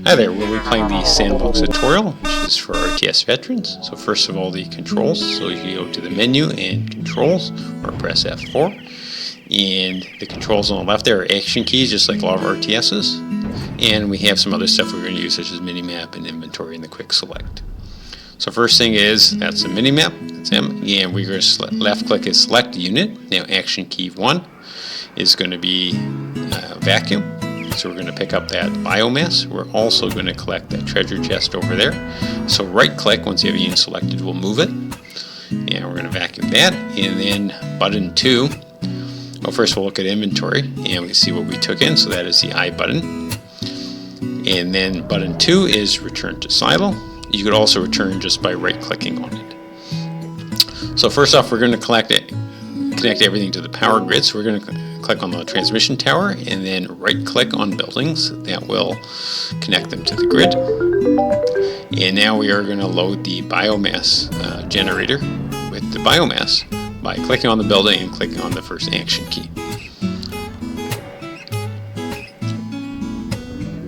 Hi there, we'll be playing the Sandbox tutorial, which is for RTS veterans. So first of all, the controls. So you go to the menu and controls, or press F4. And the controls on the left there are action keys, just like a lot of RTSs. And we have some other stuff we're going to use, such as minimap and inventory and the quick select. So first thing is, that's the minimap, that's M, and we're going to left click is select unit. Now action key 1 is going to be vacuum. So we're going to pick up that biomass. We're also going to collect that treasure chest over there. So right click, once you have a unit selected, we'll move it. And we're going to vacuum that. And then button 2, well, first we'll look at inventory and we see what we took in. So that is the I button. And then button 2 is return to silo. You could also return just by right clicking on it. So first off, we're going to connect everything to the power grid. So we're going to click on the transmission tower and then right click on buildings. That will connect them to the grid. And now we are going to load the biomass generator with the biomass by clicking on the building and clicking on the first action key.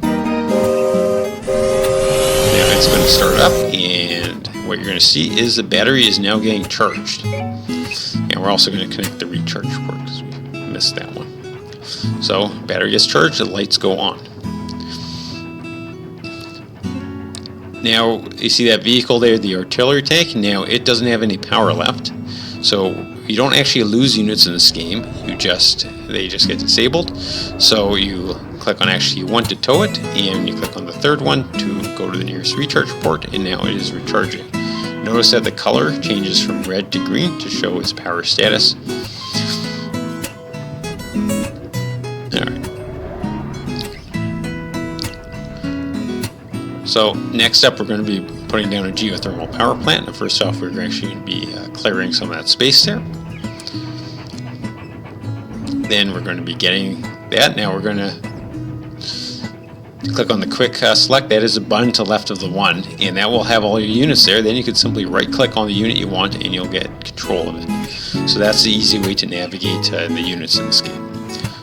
Now it's going to start up, and what you're going to see is the battery is now getting charged. And we're also going to connect the recharge port because we missed that one. So battery gets charged, the lights go on. Now you see that vehicle there, the artillery tank. Now it doesn't have any power left, so you don't actually lose units in this game. They just get disabled. So you click on actually you want to tow it, and you click on the third one to go to the nearest recharge port, and now it is recharging. Notice that the color changes from red to green to show its power status. Alright. So next up, we're going to be putting down a geothermal power plant. And first off, we're actually going to be clearing some of that space there. Then we're going to be getting that. Now we're going to click on the quick select. That is a button to the left of the one, and that will have all your units there. Then you can simply right click on the unit you want and you'll get control of it. So that's the easy way to navigate the units in this game.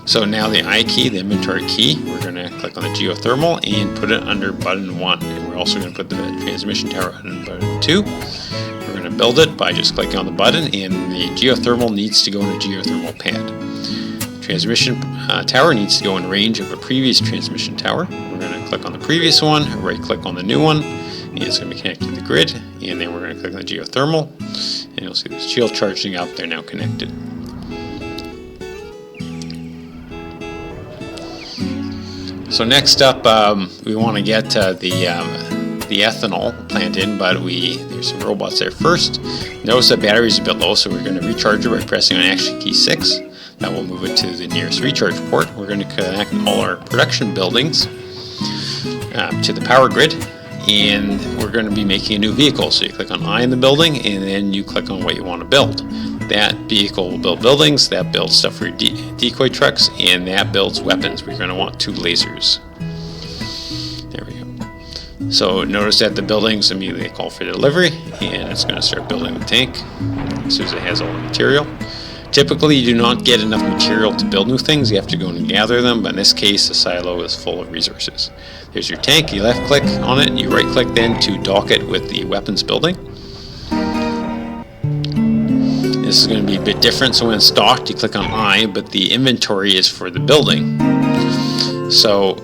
So now the I key, the inventory key, we're going to click on the geothermal and put it under button 1. And we're also going to put the transmission tower under button 2. We're going to build it by just clicking on the button, and the geothermal needs to go in a geothermal pad. Transmission tower needs to go in range of a previous transmission tower. We're going to click on the previous one, right click on the new one, and it's going to be connected to the grid. And then we're going to click on the geothermal, and you'll see this shield charging up. They're now connected. So next up, we want to get the ethanol plant in, but there's some robots there first. Notice the battery is a bit low, so we're going to recharge it by pressing on action key 6. That will move it to the nearest recharge port. We're going to connect all our production buildings to the power grid, and we're going to be making a new vehicle. So you click on I in the building, and then you click on what you want to build. That vehicle will build buildings, that builds stuff for your decoy trucks, and that builds weapons. We're going to want 2 lasers. There we go. So notice that the buildings immediately call for delivery, and it's going to start building the tank as soon as it has all the material. Typically, you do not get enough material to build new things. You have to go and gather them, but in this case, the silo is full of resources. There's your tank. You left click on it, and you right click then to dock it with the weapons building. This is going to be a bit different. So when it's docked, you click on I, but the inventory is for the building. So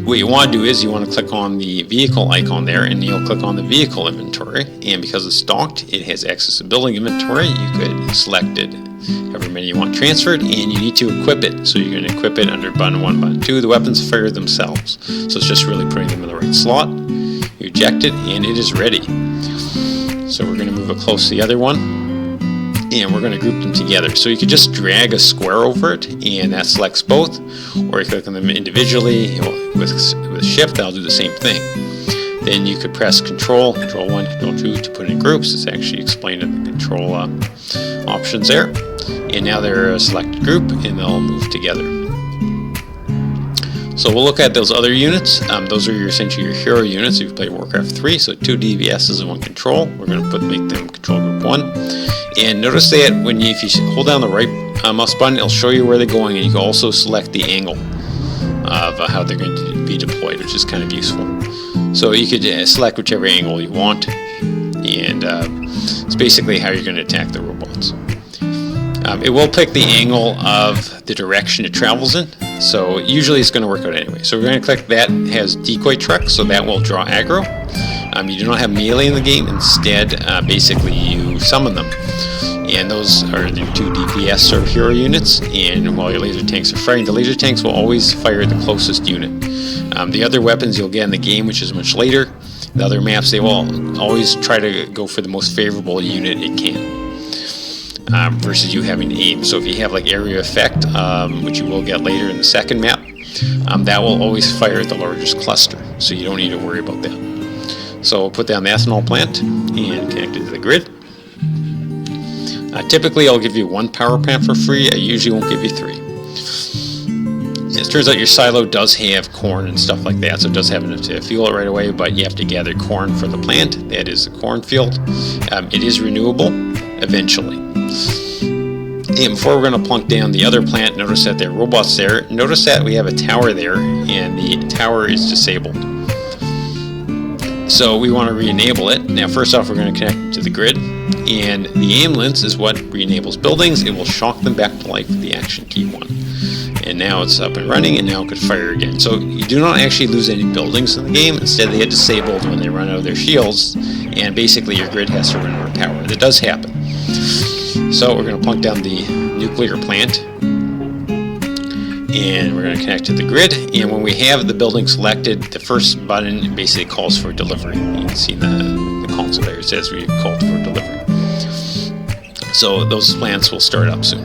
what you want to do is you want to click on the vehicle icon there, and you'll click on the vehicle inventory. And because it's docked, it has access to building inventory. You could select it however many you want transferred, and you need to equip it. So you're going to equip it under button 1, button 2. The weapons fire themselves. So it's just really putting them in the right slot. You eject it, and it is ready. So we're going to move it close to the other one, and we're going to group them together. So you could just drag a square over it, and that selects both, or you click on them individually with shift. That'll do the same thing. Then you could press control 1, control 2 to put it in groups. It's actually explained in the control options there. And now they're a selected group, and they'll move together. So we'll look at those other units. Those are essentially your hero units if you play Warcraft 3. So 2 DVSs and 1 control. We're going to make them control group 1. And notice that if you hold down the right mouse button, it'll show you where they're going, and you can also select the angle. of how they're going to be deployed, which is kind of useful. So you could select whichever angle you want, and it's basically how you're going to attack the robots. It will pick the angle of the direction it travels in, so usually it's going to work out anyway. So we're going to click that has decoy truck, so that will draw aggro. You do not have melee in the game. Instead, basically you summon them, and those are your 2 DPS sort of hero units. And while your laser tanks are firing, the laser tanks will always fire the closest unit. The other weapons you'll get in the game, which is much later, the other maps, they will always try to go for the most favorable unit it can. Versus you having to aim. So if you have like area effect, which you will get later in the second map, that will always fire the largest cluster, so you don't need to worry about that. So we'll put down the ethanol plant and connect it to the grid. Typically I'll give you 1 power plant for free. I usually won't give you 3. It turns out your silo does have corn and stuff like that, so it does have enough to fuel it right away, but you have to gather corn for the plant. That is the cornfield. It is renewable eventually. And before we're going to plunk down the other plant, notice that there are robots there. Notice that we have a tower there, and the tower is disabled. So we want to re-enable it. Now first off, we're going to connect it to the grid, and the ambulance is what re-enables buildings. It will shock them back to life with the action key 1. And now it's up and running, and now it could fire again. So you do not actually lose any buildings in the game. Instead, they get disabled when they run out of their shields, and basically your grid has to run out of power. That does happen. So we're going to plunk down the nuclear plant, and we're going to connect to the grid. And when we have the building selected, the first button basically calls for delivery. You can see the console there. It says we called for delivery. So those plants will start up soon.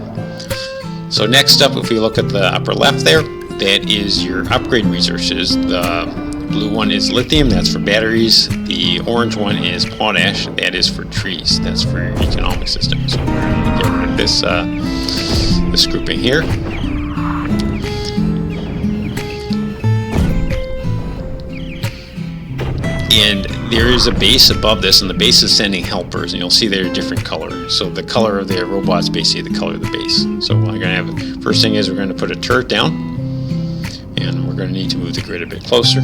So next up, if we look at the upper left there, that is your upgrade resources. The blue one is lithium, that's for batteries. The orange one is potash, that is for trees. That's for your economic system. So we're going to get rid of this grouping here. And there is a base above this, and the base is sending helpers, and you'll see they're different colors. So the color of the robot's basically the color of the base. So we're going to have, first thing is we're going to put a turret down, and we're going to need to move the grid a bit closer.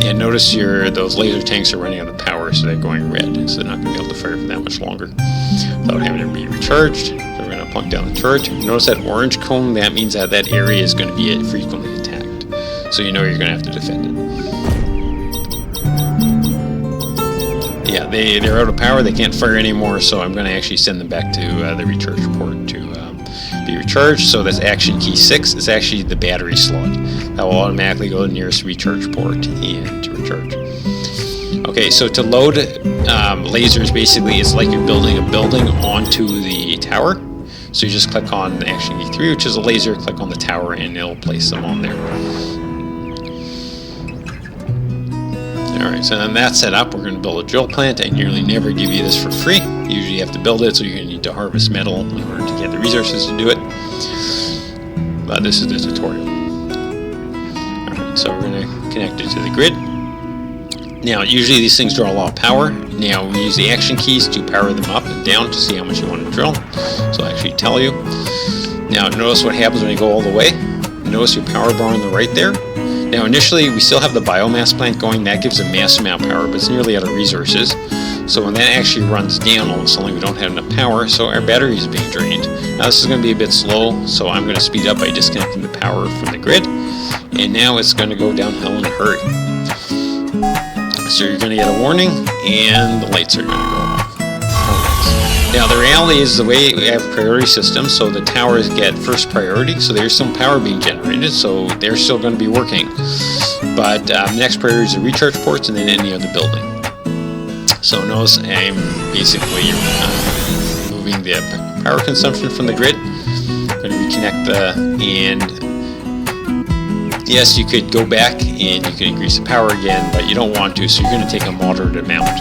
And notice those laser tanks are running out of power, so they're going red, so they're not going to be able to fire for that much longer without having to be recharged. So we're going to plunk down the turret. Notice that orange cone, that means that that area is going to be frequently attacked, so you know you're going to have to defend it. Yeah, they're out of power, they can't fire anymore, so I'm going to actually send them back to the recharge port to be recharged. So that's action key 6. It's actually the battery slot. That will automatically go to the nearest recharge port and to recharge. Okay, so to load lasers, basically it's like you're building a building onto the tower. So you just click on action key 3, which is a laser, click on the tower, and it'll place them on there. Alright, so then that's set up. We're going to build a drill plant. I nearly never give you this for free. Usually you have to build it, so you're going to need to harvest metal in order to get the resources to do it. But this is the tutorial. Alright, so we're going to connect it to the grid. Now, usually these things draw a lot of power. Now, we use the action keys to power them up and down to see how much you want to drill. So I'll actually tell you. Now, notice what happens when you go all the way. Notice your power bar on the right there. Now, initially, we still have the biomass plant going. That gives a massive amount of power, but it's nearly out of resources. So when that actually runs down, all of a sudden we don't have enough power, so our battery is being drained. Now, this is going to be a bit slow, so I'm going to speed up by disconnecting the power from the grid. And now it's going to go downhill in a hurry. So you're going to get a warning, and the lights are going to go off. Now the reality is the way we have a priority system, so the towers get first priority, so there's some power being generated, so they're still going to be working. But the next priority is the recharge ports and then any other building. So notice I'm basically moving the power consumption from the grid. I'm going to reconnect and yes, you could go back and you can increase the power again, but you don't want to, so you're going to take a moderate amount.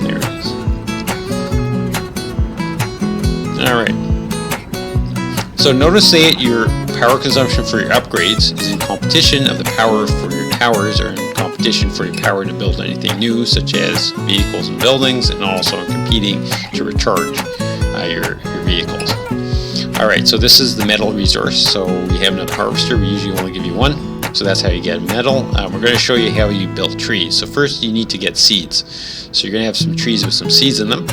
There it is. Alright. So notice that your power consumption for your upgrades is in competition of the power for your towers, or in competition for your power to build anything new, such as vehicles and buildings, and also competing to recharge. your vehicles. Alright, so this is the metal resource. So we have another harvester. We usually only give you one. So that's how you get metal. We're going to show you how you build trees. So first you need to get seeds. So you're going to have some trees with some seeds in them.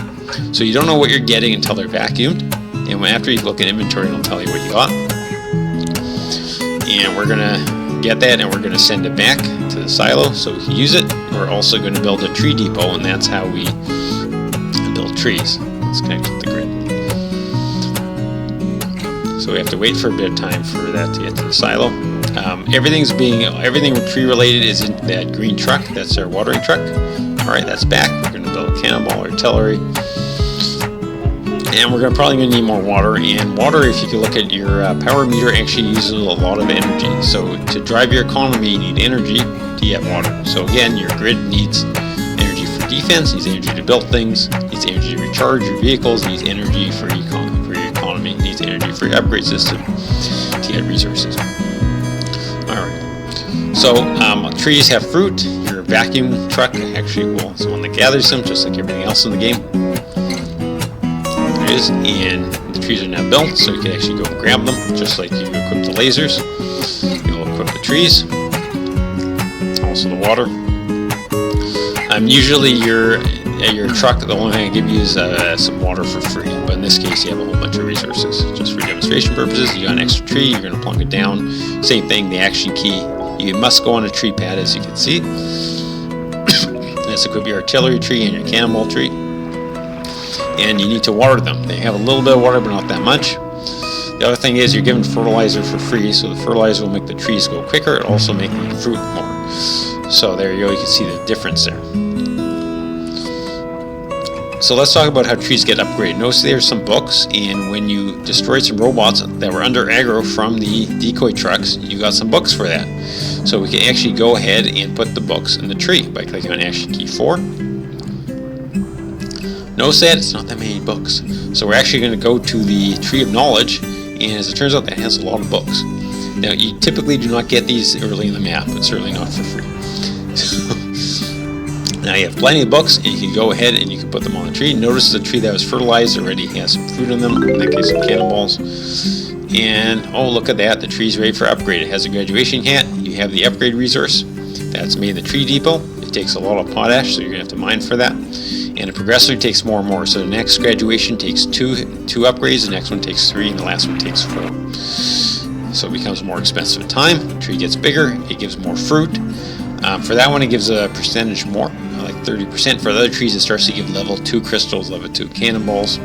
So you don't know what you're getting until they're vacuumed. And after you look at inventory, it'll tell you what you got. And we're going to get that and we're going to send it back to the silo so we can use it. We're also going to build a tree depot, and that's how we build trees. Let's connect with the grid. So we have to wait for a bit of time for that to get to the silo. Everything tree related is in that green truck. That's our watering truck. Alright, that's back. We're going to build a cannonball artillery. And we're probably going to need more water. And water, if you can look at your power meter, actually uses a lot of energy. So to drive your economy, you need energy to get water. So again, your grid needs energy for defense, needs energy to build things, needs energy to recharge your vehicles, needs energy for your economy, needs energy for your upgrade system to get resources. Alright, so trees have fruit. Your vacuum truck actually is the one that gathers them, just like everything else in the game. There it is, and the trees are now built, so you can actually go and grab them, just like you equip the lasers. You'll equip the trees, also the water. Usually your truck, the only thing I give you is some water for free, but in this case you have a whole bunch of resources. Just for demonstration purposes, you got an extra tree, you're going to plunk it down. Same thing, the action key, you must go on a tree pad, as you can see. Let's equip your artillery tree and your cannonball tree. And you need to water them. They have a little bit of water, but not that much. The other thing is you're given fertilizer for free, so the fertilizer will make the trees grow quicker. It'll also make the fruit more. So there you go, you can see the difference there. So let's talk about how trees get upgraded. Notice there's some books, and when you destroyed some robots that were under aggro from the decoy trucks, you got some books for that. So we can actually go ahead and put the books in the tree by clicking on Action Key 4. Notice that it's not that many books. So we're actually going to go to the Tree of Knowledge, and as it turns out, that has a lot of books. Now, you typically do not get these early in the map, but certainly not for free. Now you have plenty of books, and you can go ahead and you can put them on the tree. Notice the tree that was fertilized already has some fruit in them, in that case some cannonballs. And oh, look at that, the tree's ready for upgrade. It has a graduation hat. You have the upgrade resource. That's made in the tree depot. It takes a lot of potash, so you're going to have to mine for that. And it progressively takes more and more. So the next graduation takes two upgrades, the next one takes 3, and the last one takes 4. So it becomes more expensive in time. The tree gets bigger, it gives more fruit. For that one, it gives a percentage more, like 30%. For the other trees, it starts to give level 2 crystals, level 2 cannonballs.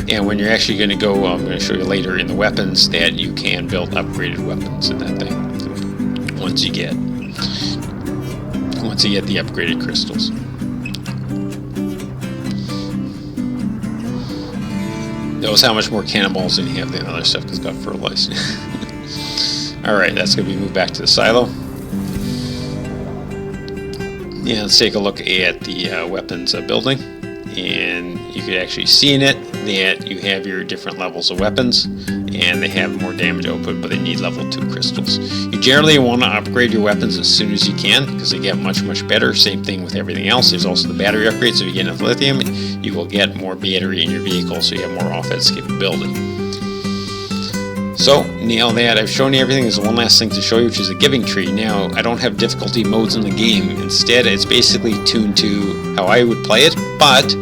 And when you're actually going to go, I'm going to show you later in the weapons that you can build upgraded weapons in that thing once you get the upgraded crystals. Notice how much more cannonballs than you have than other stuff because it got fertilized. Alright, that's going to be moved back to the silo. Yeah, let's take a look at the weapons building. And you can actually see in it that you have your different levels of weapons, and they have more damage output, but they need level 2 crystals. You generally want to upgrade your weapons as soon as you can because they get much, much better. Same thing with everything else. There's also the battery upgrade, so if you get enough lithium, you will get more battery in your vehicle, so you have more offense capability. So, now that I've shown you everything, there's one last thing to show you, which is a giving tree. Now, I don't have difficulty modes in the game. Instead, it's basically tuned to how I would play it, but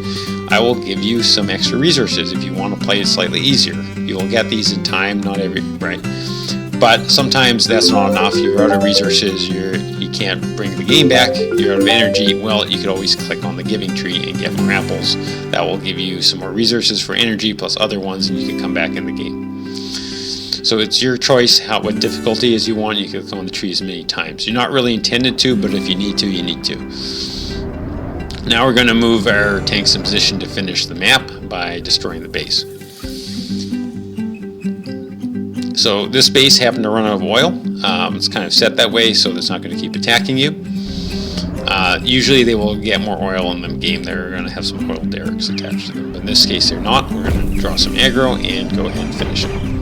I will give you some extra resources if you want to play it slightly easier. You will get these in time, not every, right? But sometimes that's not enough. You're out of resources, you can't bring the game back, you're out of energy. Well, you could always click on the giving tree and get more apples. That will give you some more resources for energy plus other ones, and you can come back in the game. So it's your choice what difficulty is you want. You can click on the tree as many times. You're not really intended to, but if you need to, you need to. Now we're going to move our tanks in position to finish the map by destroying the base. So this base happened to run out of oil. It's kind of set that way so it's not going to keep attacking you. Usually they will get more oil in the game. They're going to have some oil derricks attached to them. But in this case they're not. We're going to draw some aggro and go ahead and finish it.